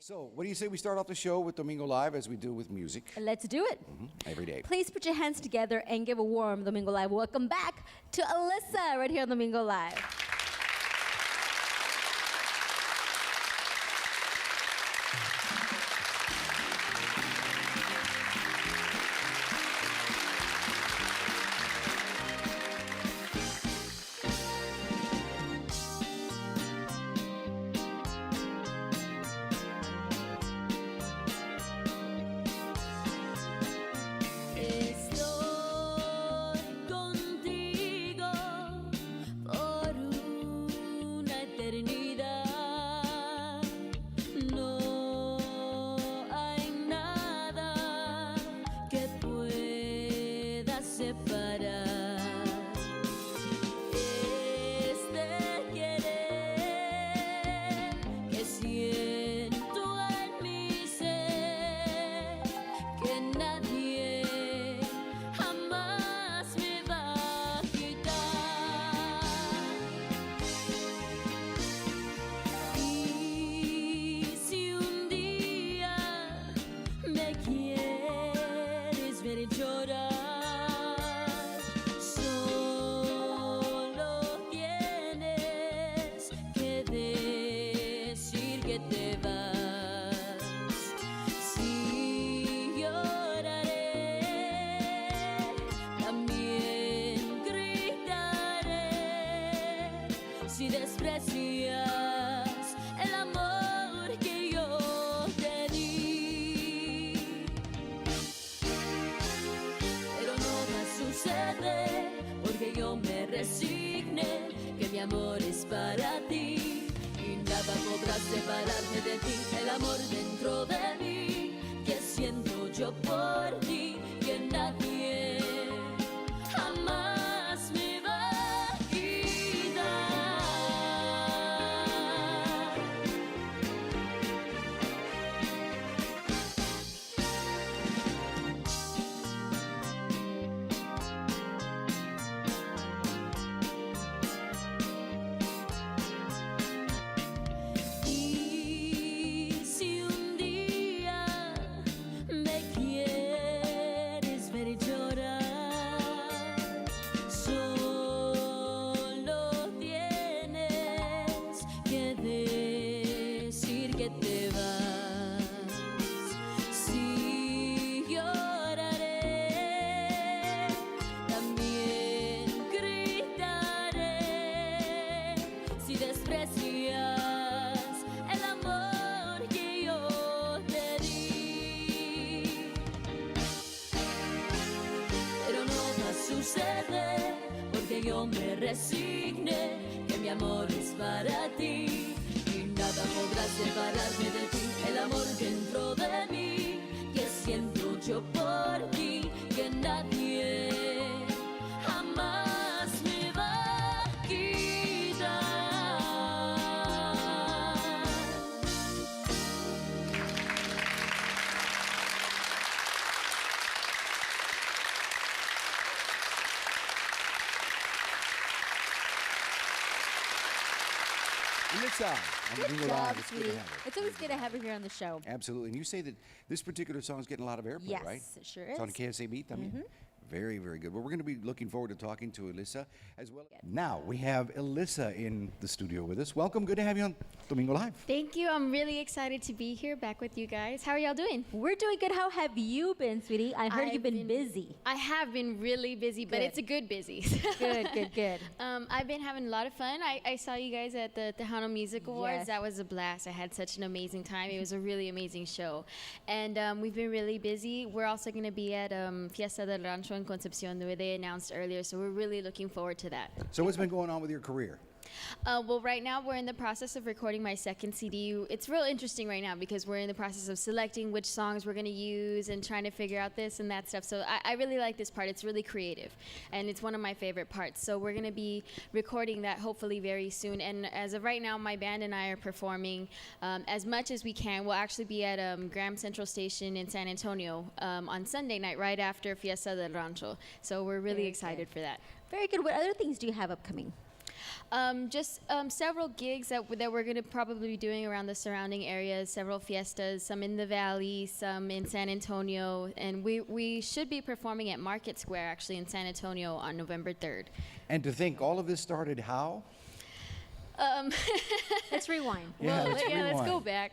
So, what do you say we start off the show with Domingo Live as we do with music Let's do it. every day? Please put your hands together and give a warm Domingo Live welcome back to Ilyssa right here on Domingo Live. Si desprecias el amor que yo te di, pero no va a suceder porque yo me resigné que mi amor es para ti y nada podrá separarme de ti. El amor dentro de mí que siento yo por ti, que nadie jamás me va a quitar. Porque yo me resigné que mi amor es para ti y nada podrá separarme de ti. El amor dentro de mí que siento yo por ti, que nadie jamás me va a quitar. Ilyssa, on Domingo Live. It's good to have her. It's always good to have her here on the show. Absolutely. And you say that this particular song is getting a lot of airplay, Yes, right? it sure It's is. on KSAB también. Very, very good. Well, we're going to be looking forward to talking to Ilyssa as well. Now, we have Ilyssa in the studio with us. Welcome. Good to have you on Domingo Live. Thank you. I'm really excited to be here back with you guys. How are y'all doing? We're doing good. How have you been, sweetie? I heard I've you've been busy. I have been really busy, but Good. it's a good busy. Good. I've been having a lot of fun. I saw you guys at the Tejano Music Awards. Yes. That was a blast. I had such an amazing time. It was a really amazing show. And we've been really busy. We're also going to be at Fiesta del Rancho in Concepcion, where they announced earlier. So we're really looking forward to that. So what's been going on with your career? Well, right now we're in the process of recording my second CD. It's real interesting right now because we're in the process of selecting which songs we're going to use and trying to figure out this and that stuff. So I really like this part. It's really creative, and it's one of my favorite parts. So we're going to be recording that hopefully very soon. And as of right now, my band and I are performing as much as we can. We'll actually be at Graham Central Station in San Antonio on Sunday night, right after Fiesta del Rancho. So we're really Very excited good. for that. Very good. What other things do you have upcoming? Just several gigs that we're going to probably be doing around the surrounding areas, several fiestas, some in the Valley, some in San Antonio, and we should be performing at Market Square, actually, in San Antonio on November 3rd. And to think all of this started how? Let's rewind. Yeah, Well, let's let's go rewind. back.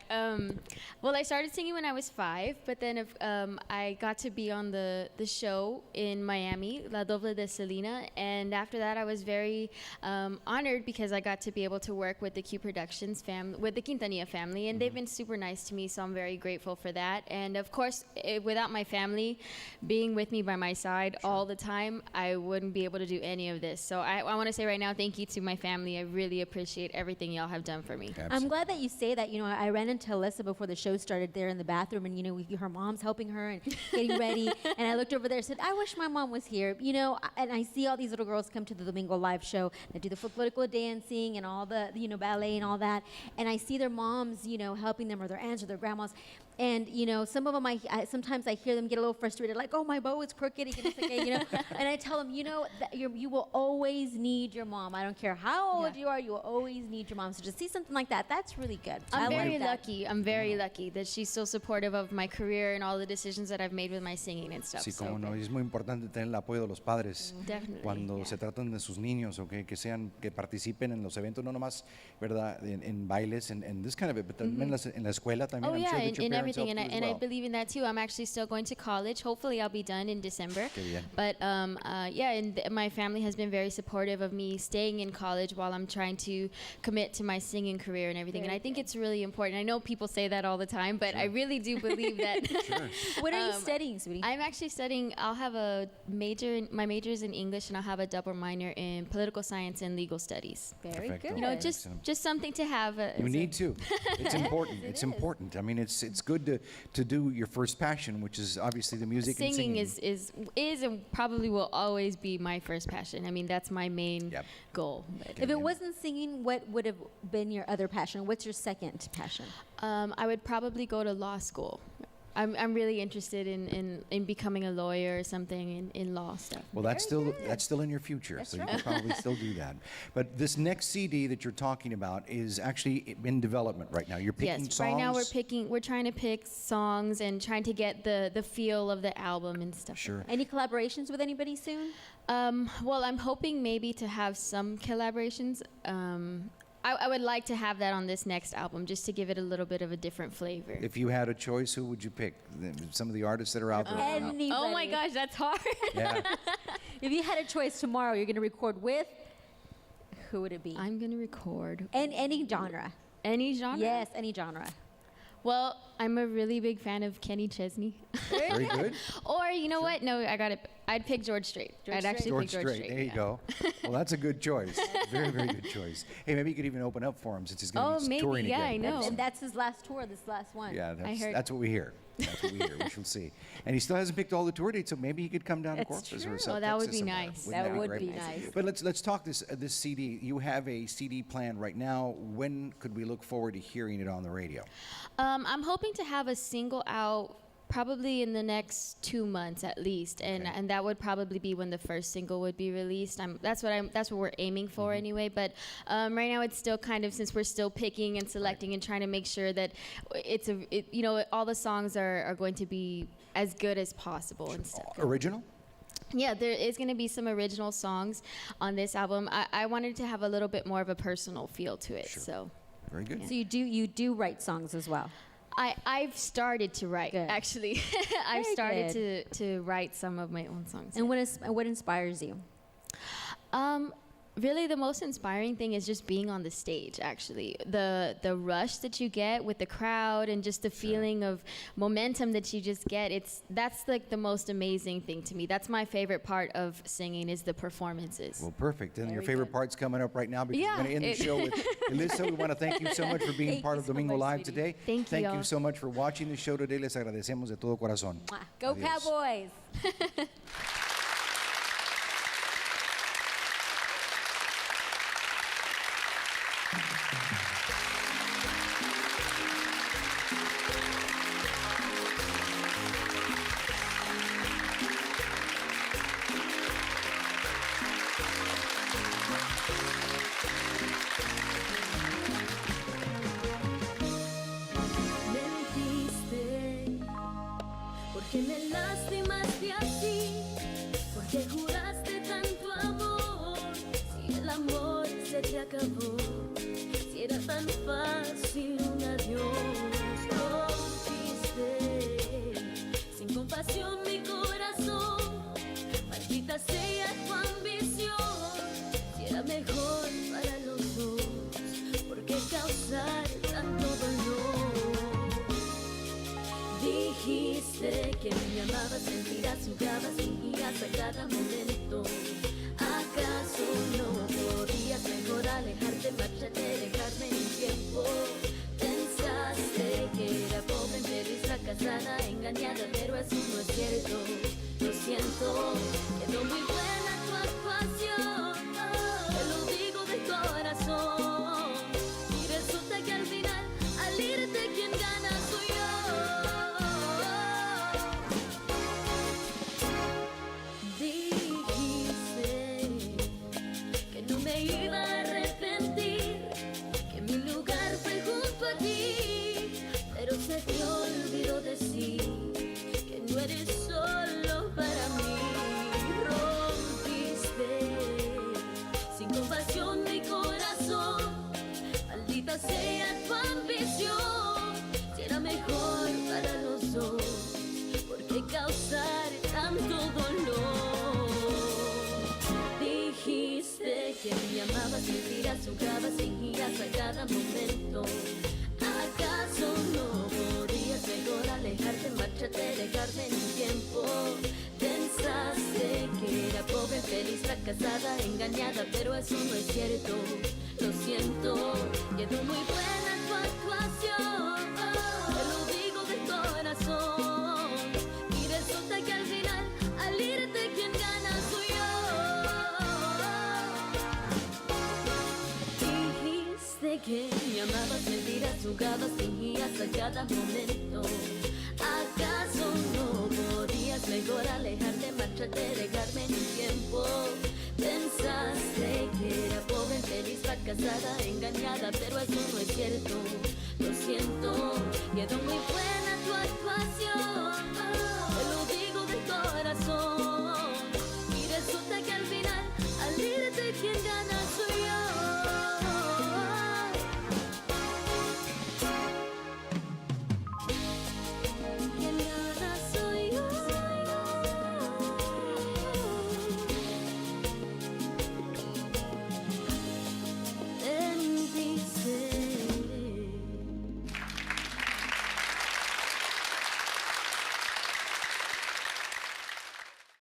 Well, I started singing when I was 5, but then I got to be on the show in Miami, La Doble de Selena, and after that I was very honored because I got to be able to work with the Q Productions family, with the Quintanilla family, and they've been super nice to me, so I'm very grateful for that. And of course, without my family being with me by my side all the time, I wouldn't be able to do any of this. So I want to say right now, thank you to my family. I really appreciate everything y'all have done for me. I'm glad that you say that. You know, I ran into Ilyssa before the show started there in the bathroom, and, you know, her mom's helping her and getting ready. And I looked over there and said, I wish my mom was here. You know, and I see all these little girls come to the Domingo Live show that do the folklorico dancing and all the, you know, ballet and all that. And I see their moms, you know, helping them, or their aunts or their grandmas. And, you know, some of them, sometimes I hear them get a little frustrated, like, oh, my bow is crooked, you know. And I tell them, you know, that you will always need your mom. I don't care how old you are, you will always need your mom. So just see something like that. That's really good. I'm I very like that. lucky. I'm very lucky that she's so supportive of my career and all the decisions that I've made with my singing and stuff. Sí, So como no, es muy importante tener el apoyo de los padres Definitely, cuando se tratan de sus niños, okay, que participen en los eventos, no nomás, ¿verdad? En bailes, and this kind of it, but también en la escuela también. Oh I'm yeah, sure that your in parents everything, helped you as and I well. believe in that too. I'm actually still going to college. Hopefully, I'll be done in December. Qué bien. But yeah, and my family has been very supportive of me staying in college while I'm trying to commit to my singing career and everything. And I think it's really important. I know people say that all the time, but I really do believe that. What are you studying, sweetie? I'm actually studying. I'll have a major. My major is in English, and I'll have a double minor in political science and legal studies. Very Perfecto. good. You know, Excellent. just something to have. You need to. It's important. It's important. I mean, it's good to do your first passion, which is obviously the music and Singing singing. is and probably will always be my first passion. I mean, that's my main Yep. goal. But, If it wasn't singing, what would have been your other passion? What's your second passion? I would probably go to law school. I'm really interested in becoming a lawyer or something in law stuff. Well, that's still in your future, so you can probably still do that. But this next CD that you're talking about is actually in development right now. You're picking Yes, songs. right now we're trying to pick songs and trying to get the feel of the album and stuff. Sure. Any collaborations with anybody soon? Well, I'm hoping maybe to have some collaborations. I would like to have that on this next album, just to give it a little bit of a different flavor. If you had a choice, who would you pick? Some of the artists that are out there. right now? Anybody. Oh my gosh, that's hard. Yeah. If you had a choice tomorrow, you're going to record with, who would it be? I'm gonna record And any genre. any genre. Yes, any genre. Well, I'm a really big fan of Kenny Chesney. Very good. Or you know what? No, I'd pick George Strait. I'd actually George pick George Strait. Strait. There you yeah. go. Well, that's a good choice. Very, very good choice. Hey, maybe you could even open up for him since he's going Oh, to be maybe. touring Yeah, again. I know. And that's his last tour, this last one. Yeah, heard. that's what we hear. That's what we hear. We shall see. And he still hasn't picked all the tour dates, so maybe he could come down to That's Corpus true. or South Oh, that would Texas be somewhere. nice. Wouldn't That would great? be nice. But let's talk this CD. You have a CD plan right now. When could we look forward to hearing it on the radio? I'm hoping to have a single out probably in the next 2 months at least, and that would probably be when the first single would be released. That's what we're aiming for anyway. But right now it's still kind of, since we're still picking and selecting and trying to make sure that all the songs are going to be as good as possible and stuff. Original? Yeah, there is going to be some original songs on this album. I wanted to have a little bit more of a personal feel to it. Sure. So Very good. So you do write songs as well. I've started to write, Good. actually. I've Very started good. to write some of my own songs. And what inspires you? Really, the most inspiring thing is just being on the stage, actually. The rush that you get with the crowd and just the feeling of momentum that you just get, that's like the most amazing thing to me. That's my favorite part of singing, is the performances. Well, perfect. And your Very favorite good. part's coming up right now because Yeah, we're going to end the it- show with Ilyssa. We want to thank you so much for being Thank part you of so Domingo much, Live sweetie. today. Thank you, you y'all. so much for watching the show today. Les agradecemos de todo corazón. Mwah. Go Adios. Cowboys! fracasada, engañada, pero eso no es cierto. Lo siento, quedó muy buena tu actuación, te lo digo de corazón. Y resulta que al final, al irte, quien gana soy yo. Dijiste que no me iba a arrepentir, que mi lugar fue junto a ti, pero se te olvidó decir que no eres solo para mí. Rompiste sin compasión mi corazón, maldita sea tu ambición. Si era mejor para los dos, ¿por qué causar tanto dolor? Dijiste que me amabas, mentiras jugabas, fingías a cada momento. ¿Acaso no podías mejor alejarte, marcharte, dejarme en un tiempo? Pensaste que era pobre, feliz, fracasada, engañada, pero eso no es cierto. Lo siento, quedó muy buena tu actuación, te lo digo de corazón. Y resulta que al final, al irte, quien gana soy yo. Dijiste que me amabas, mentiras jugabas, fingías a cada momento. ¿Acaso no podías mejor alejarte, marcharte, dejarme en un tiempo? Pensaste que era pobre, feliz, fracasada, engañada, pero eso no es cierto. Lo siento, quedó muy